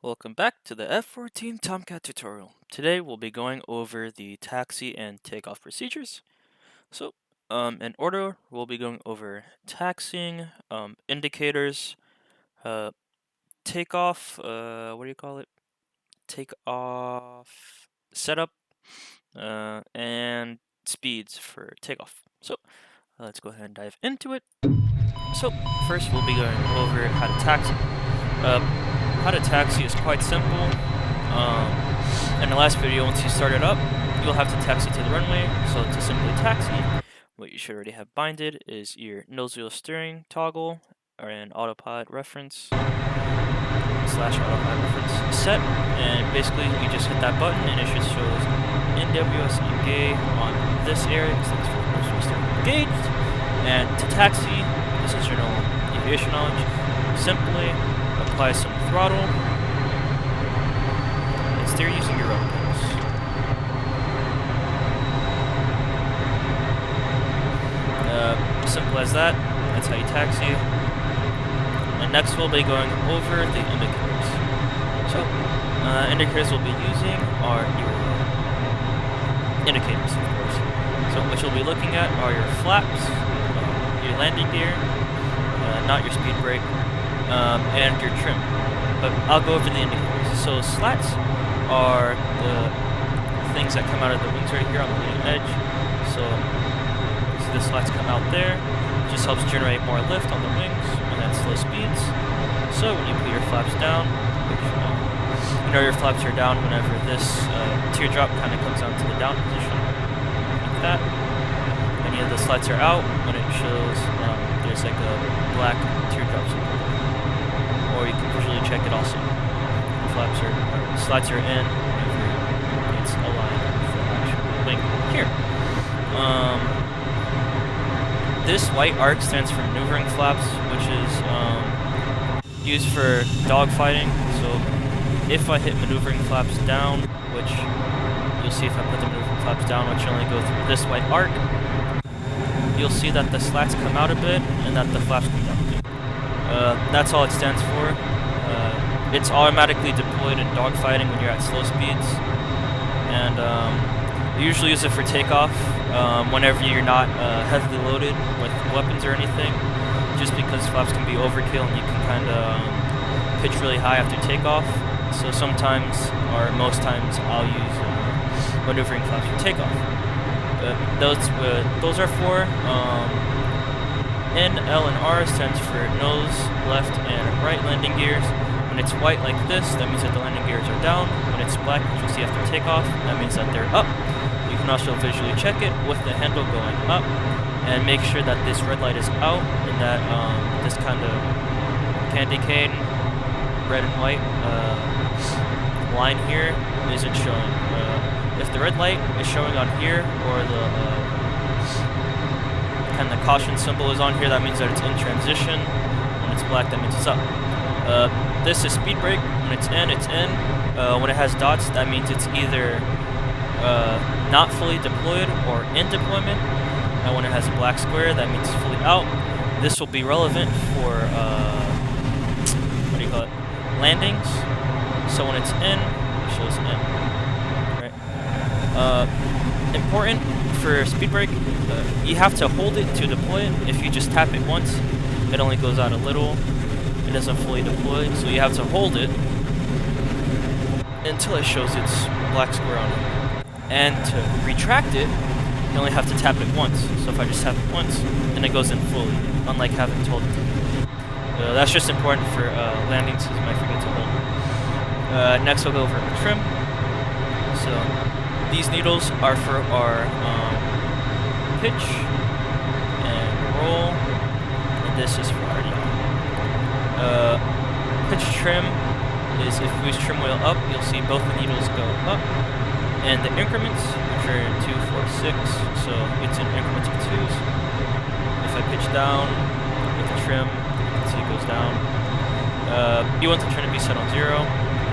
Welcome back to the F14 Tomcat tutorial. Today we'll be going over the taxi and takeoff procedures. So, in order, we'll be going over taxiing, indicators, uh, takeoff, what do you call it? Takeoff setup, and speeds for takeoff. So, let's go ahead and dive into it. So, first we'll be going over how to taxi. How to taxi is quite simple. In the last video, once you start it up, you'll have to taxi to the runway. So to simply taxi, what you should already have binded is your nose wheel steering toggle or an autopilot reference slash autopilot reference set, and basically you just hit that button and it just shows NWS engage on this area because that's for nose wheel steering engaged. And to taxi, this is your normal aviation knowledge. Simply apply some throttle and steer using your rudder pedals. Simple as that. That's how you taxi. And next we'll be going over the indicators. So, indicators we'll be using are your indicators, of course. So what you'll be looking at are your flaps, your landing gear, not your speed brake, and your trim. But I'll go over the indicators. So slats are the things that come out of the wings right here on the leading edge. So the slats come out there. It just helps generate more lift on the wings and at slow speeds. So when you put your flaps down, which you know your flaps are down whenever this teardrop kind of comes down to the down position, like that. Any of the slats are out when it shows there's like a black teardrop symbol. Or you can visually check it also. Slats are in whenever it's aligned with the actual wing here. This white arc stands for maneuvering flaps, which is used for dogfighting. So if I hit maneuvering flaps down, which you'll see if I put the maneuvering flaps down, which only go through this white arc, you'll see that the slats come out a bit and that the flaps come down a bit. That's all it stands for. It's automatically deployed in dogfighting when you're at slow speeds, and you usually use it for takeoff whenever you're not heavily loaded with weapons or anything, just because flaps can be overkill and you can kind of pitch really high after takeoff. So sometimes, or most times, I'll use maneuvering flaps for takeoff. Those are for N, L, and R stands for nose, left, and right landing gears. When it's white like this, that means that the landing gears are down. When it's black, which you'll see after takeoff, that means that they're up. You can also visually check it with the handle going up, and make sure that this red light is out, and that this kind of candy cane, red and white line here isn't showing. If the red light is showing on here, or the kind of caution symbol is on here, that means that it's in transition. When it's black, that means it's up. This is speed brake. When it's in, it's in. When it has dots, that means it's either not fully deployed or in deployment. And when it has a black square, that means it's fully out. This will be relevant for what do you call it? Landings. So when it's in, it shows in. Right. Important for speed brake, you have to hold it to deploy it. If you just tap it once, it only goes out a little. It doesn't fully deploy, so you have to hold it until it shows its black square on it. And to retract it, you only have to tap it once. So if I just tap it once, then it goes in fully, unlike having to hold it. That's just important for landings, because you might forget to hold it. Next we'll go over trim. So these needles are for our pitch and roll, and this is for our yaw. Pitch trim is if we use trim wheel up, you'll see both the needles go up, and the increments, which are 2, 4, 6, so it's in increments of 2s. If I pitch down with the trim, you can see it goes down. You want the trim to be set on 0.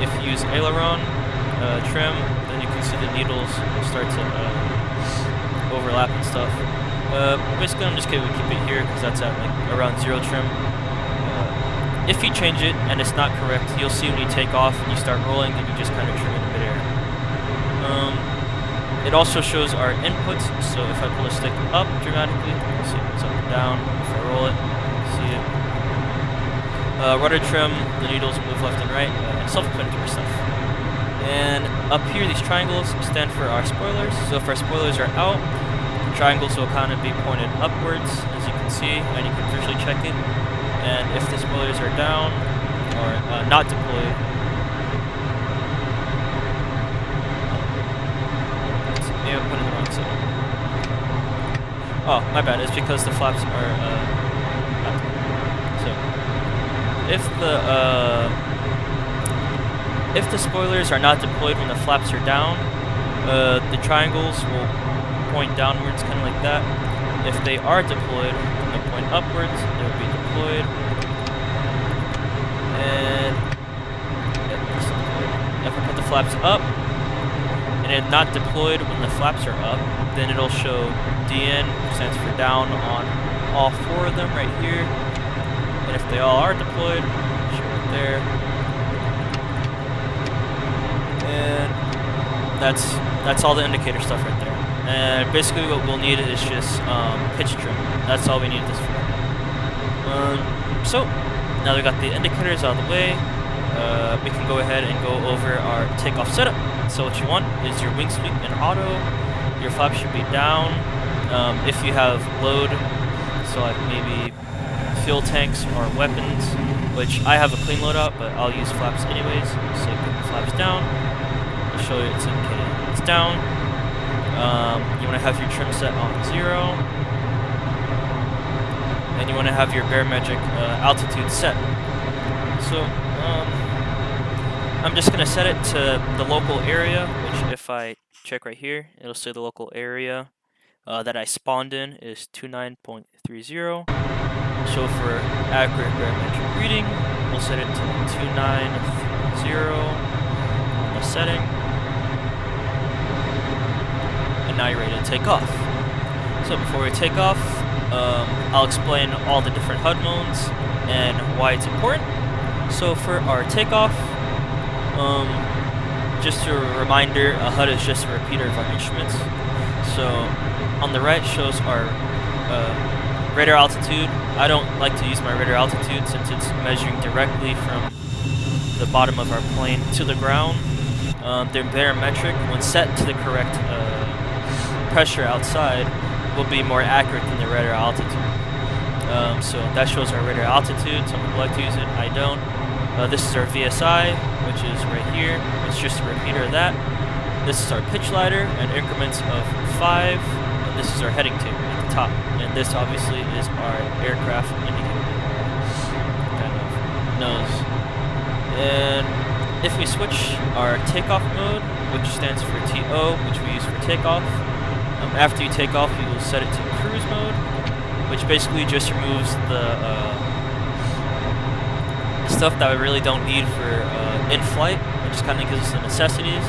If you use aileron trim, then you can see the needles start to overlap and stuff. Basically, I'm just going to keep it here because that's at like around 0 trim. if you change it and it's not correct, you'll see when you take off and you start rolling, then you just kind of trim it in midair. It also shows our inputs, so if I pull a stick up dramatically, you'll see it goes up and down. If I roll it, see it. Rudder trim, the needles move left and right, self-explanatory stuff. And up here, these triangles stand for our spoilers. So if our spoilers are out, the triangles will kind of be pointed upwards, as you can see, and you can visually check it. And if the spoilers are down, or not deployed, maybe I'm putting the wrong side. Oh, my bad, it's because the flaps are up. So, if the spoilers are not deployed when the flaps are down, the triangles will point downwards, kind of like that. If they are deployed, then they'll point upwards, they will be deployed. And if I put the flaps up, and it's not deployed when the flaps are up, then it'll show DN, which stands for down, on all 4 of them right here. And if they all are deployed, show it there. And that's all the indicator stuff right there. And basically what we'll need is just pitch trim. That's all we need this for. So now we got the indicators out of the way, we can go ahead and go over our takeoff setup. So what you want is your wing sweep in auto. Your flaps should be down. If you have load, so like maybe fuel tanks or weapons, which I have a clean loadout, but I'll use flaps anyways. So put the flaps down. I'll show you it's indicated it's down. You want to have your trim set on 0, and you want to have your barometric altitude set. So I'm just going to set it to the local area, which if I check right here, it'll say the local area that I spawned in is 29.30. So for accurate barometric reading, we'll set it to 2930 on the setting. And now you're ready to take off. So before we take off, I'll explain all the different HUD modes and why it's important. So for our takeoff, just a reminder, a HUD is just a repeater of our instruments. So on the right shows our radar altitude. I don't like to use my radar altitude since it's measuring directly from the bottom of our plane to the ground. The barometric, when set to the correct pressure outside, will be more accurate than the radar altitude. So that shows our radar altitude. Some people like to use it, I don't. This is our VSI, which is right here. It's just a repeater of that. This is our pitch ladder in increments of 5, and this is our heading tape at the top. And this obviously is our aircraft indicator, kind of nose. And if we switch our takeoff mode, which stands for TO, which we use for takeoff, after you take off, you will set it to cruise mode, which basically just removes the stuff that we really don't need for in-flight. It just kind of gives us the necessities.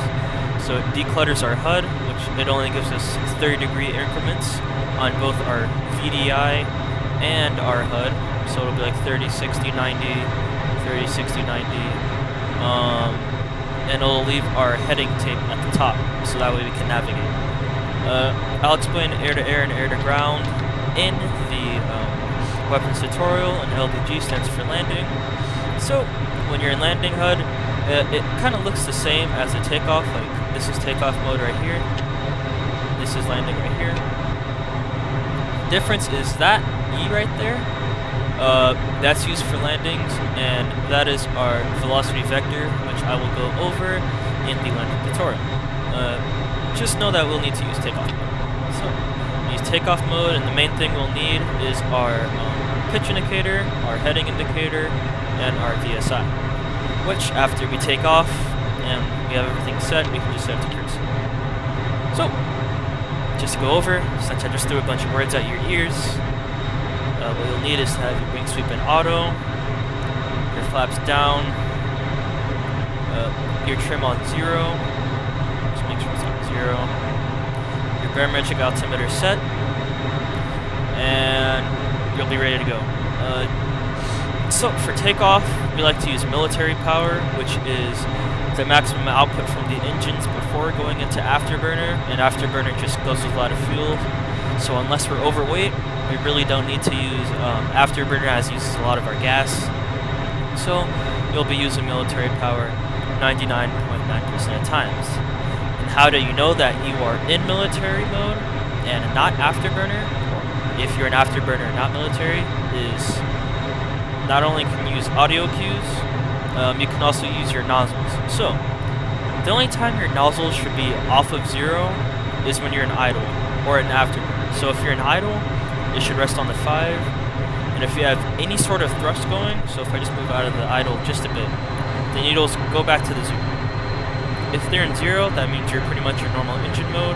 So it declutters our HUD, which it only gives us 30-degree increments on both our VDI and our HUD. So it'll be like 30, 60, 90, 30, 60, 90. And it'll leave our heading tape at the top, so that way we can navigate. I'll explain air-to-air and air-to-ground in the weapons tutorial, and LDG stands for landing. So when you're in landing HUD, it kind of looks the same as a takeoff. Like this is takeoff mode right here. This is landing right here. Difference is that E right there. That's used for landings, and that is our velocity vector, which I will go over in the landing tutorial. Just know that we'll need to use takeoff mode. So use takeoff mode, and the main thing we'll need is our pitch indicator, our heading indicator, and our VSI. Which, after we take off and we have everything set, we can just set it to cruise. So, just to go over, since I just threw a bunch of words at your ears, what you'll need is to have your wing sweep in auto, your flaps down, your trim on 0, just make sure it's on 0, your barometric altimeter set, and you'll be ready to go. So for takeoff, we like to use military power, which is the maximum output from the engines before going into afterburner, and afterburner just goes with a lot of fuel. So unless we're overweight, we really don't need to use afterburner, as it uses a lot of our gas. So you'll be using military power 99.9% of times. And how do you know that you are in military mode and not afterburner? Or if you're an afterburner and not military, is not only can you use audio cues, you can also use your nozzles. So the only time your nozzles should be off of 0 is when you're in idle or in afterburner. So if you're in idle, it should rest on the 5. And if you have any sort of thrust going, so if I just move out of the idle just a bit, the needles go back to the 0. If they're in 0, that means you're pretty much your normal engine mode.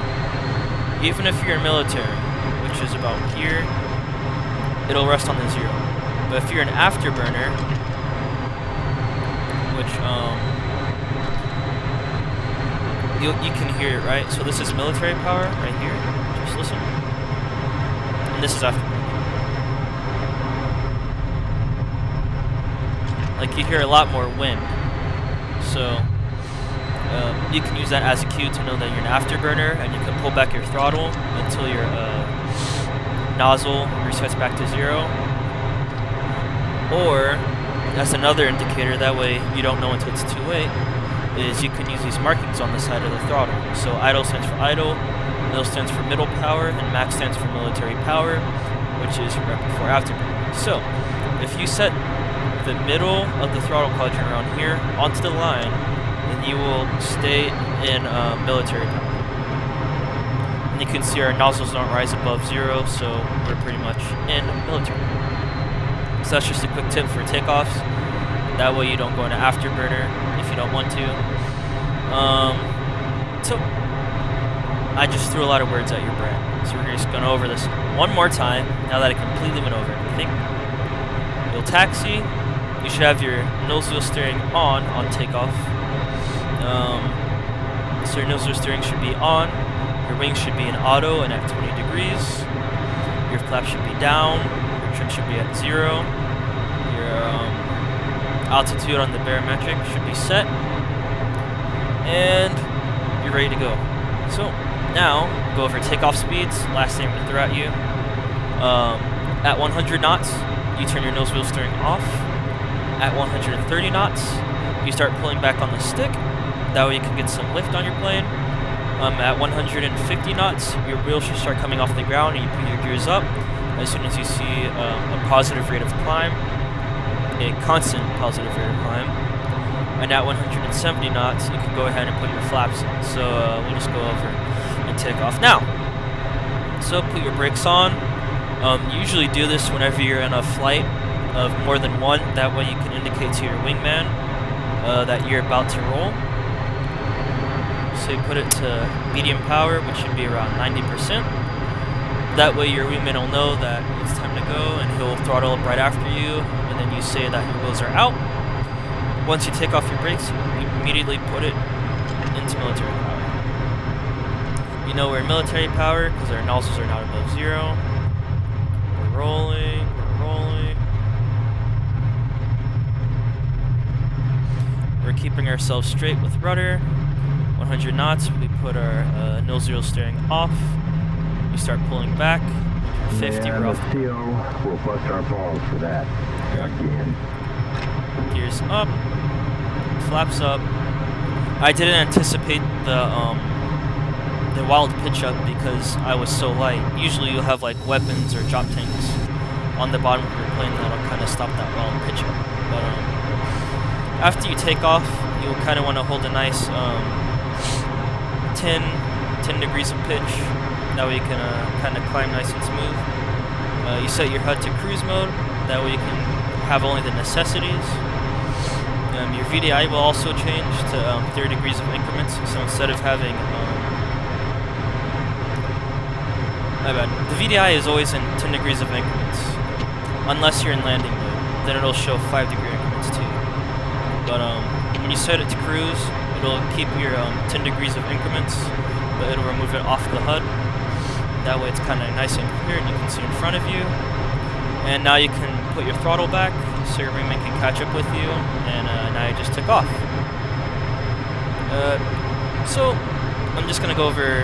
Even if you're in military, which is about here, it'll rest on the 0. But if you're an afterburner, which you can hear it, right? So this is military power right here. Just listen. And this is afterburner. Like, you hear a lot more wind. So you can use that as a cue to know that you're an afterburner, and you can pull back your throttle until your nozzle resets back to 0. Or, as another indicator, that way you don't know until it's too late, is you can use these markings on the side of the throttle. So idle stands for idle, middle stands for middle power, and max stands for military power, which is right before afterburner. So if you set the middle of the throttle quadrant around here onto the line, then you will stay in military power. And you can see our nozzles don't rise above 0, so we're pretty much in military. So that's just a quick tip for takeoffs. That way you don't go into afterburner if you don't want to. So I just threw a lot of words at your brain. So we're just going over this one more time, now that I completely went over everything. You'll taxi. You should have your nose wheel steering on takeoff. So your nose wheel steering should be on. Your wings should be in auto and at 20 degrees. Your flap should be down. Your trim should be at 0. Your altitude on the barometric should be set. And you're ready to go. So now, go over takeoff speeds. Last thing I'm going to throw at you. At 100 knots, you turn your nose wheel steering off. At 130 knots, you start pulling back on the stick. That way you can get some lift on your plane. At 150 knots, your wheel should start coming off the ground and you put your gears up. As soon as you see a positive rate of climb, a constant positive rate of climb. And at 170 knots, you can go ahead and put your flaps in. So we'll just go over and take off now. So put your brakes on. You usually do this whenever you're in a flight of more than one. That way you can indicate to your wingman that you're about to roll. So you put it to medium power, which should be around 90%. That way your wingman will know that it's time to go, and he'll throttle up right after you, and then you say that your wheels are out. Once you take off your brakes, you immediately put it into military power. You know we're in military power because our nozzles are not above 0. We're rolling, we're rolling. We're keeping ourselves straight with rudder. 100 knots, we put our nose wheel steering off. We start pulling back. 50, yeah, we're off. We'll bust our balls for that. Again. Gears up, flaps up. I didn't anticipate the wild pitch up because I was so light. Usually you'll have like weapons or drop tanks on the bottom of your plane that'll kind of stop that wild pitch up. But after you take off, you'll kind of want to hold a nice 10 degrees of pitch. That way you can kind of climb nice and smooth. You set your HUD to cruise mode. That way you can have only the necessities. Your VDI will also change to 30 degrees of increments. So instead of having the VDI is always in 10 degrees of increments, unless you're in landing mode. Then it'll show 5 degree increments too. But when you set it to cruise, it'll keep your 10 degrees of increments, but it'll remove it off the HUD. That way it's kind of nice and clear and you can see in front of you. And now you can put your throttle back so your wingman can catch up with you, and now you just took off. So I'm just gonna go over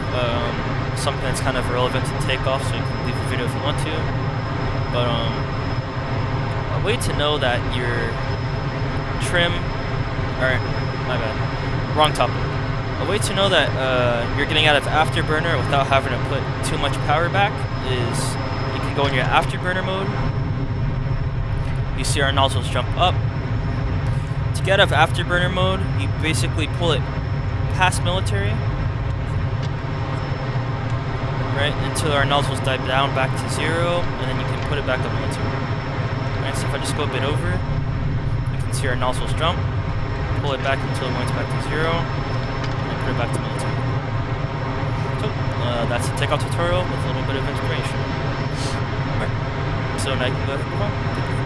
something that's kind of relevant to takeoff, so you can leave the video if you want to. But a way to know that your trim, or my bad, wrong topic. A way to know that you're getting out of afterburner without having to put too much power back is you can go in your afterburner mode. You see our nozzles jump up. To get out of afterburner mode, you basically pull it past military, right, until our nozzles dive down back to 0, and then you can put it back up military. Right, so if I just go a bit over, you can see our nozzles jump, pull it back until it points back to 0, and then put it back to military. So that's the takeoff tutorial with a little bit of information. Alright, so now you can go ahead and move on.